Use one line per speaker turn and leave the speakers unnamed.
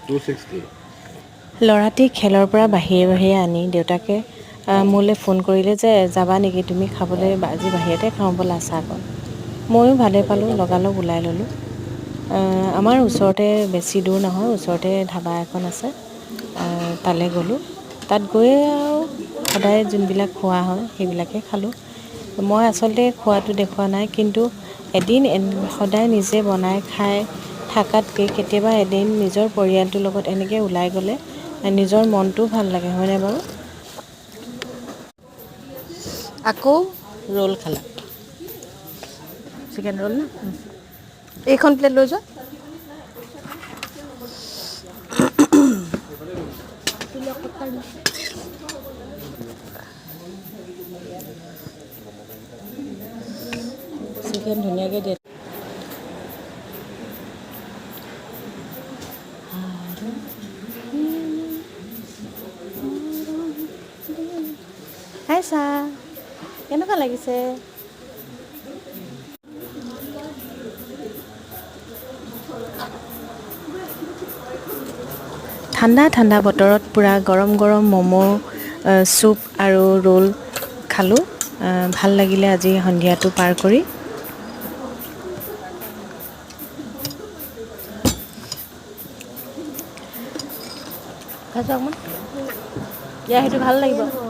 260
ল'ৰাটি খেলৰ পৰা বাহিৰে আনি দেউতাকে মোলৈ ফোন কৰিলে যে যাবা নেকি তুমি খাবলৈ আজি বাহিৰতে খাওঁ ব'লা চাহকণ ময়ো ভালেই পালোঁ লগালগ ওলাই ল'লোঁ আমাৰ ওচৰতে বেছি দূৰ নহয় ওচৰতে ধাবা এখন আছে তালৈ গ'লোঁ তাত গৈ আৰু সদায় যোনবিলাক খোৱা হয় সেইবিলাকে খালোঁ মই আচলতে খোৱাটো দেখুওৱা নাই কিন্তু এদিন সদায় নিজে বনাই খাই থাকাতকৈ কেতিয়াবা এদিন নিজৰ পৰিয়ালটোৰ লগত এনেকৈ ওলাই গ'লে নিজৰ মনটোও ভাল লাগে হয়নে বাৰু আকৌ ৰোল খালা চিকেন ৰোল ন এইখন প্লেট লৈ যোৱা চিকেন ধুনীয়াকৈ দিয়ে হাই চাহ কেনেকুৱা লাগিছে ঠাণ্ডা বতৰত পূৰা গৰম ম'ম' চুপ আৰু ৰোল খালোঁ ভাল লাগিলে আজি সন্ধিয়াটো পাৰ কৰি খাইছোঁ অকণমান ইয়াৰ সেইটো ভাল লাগিব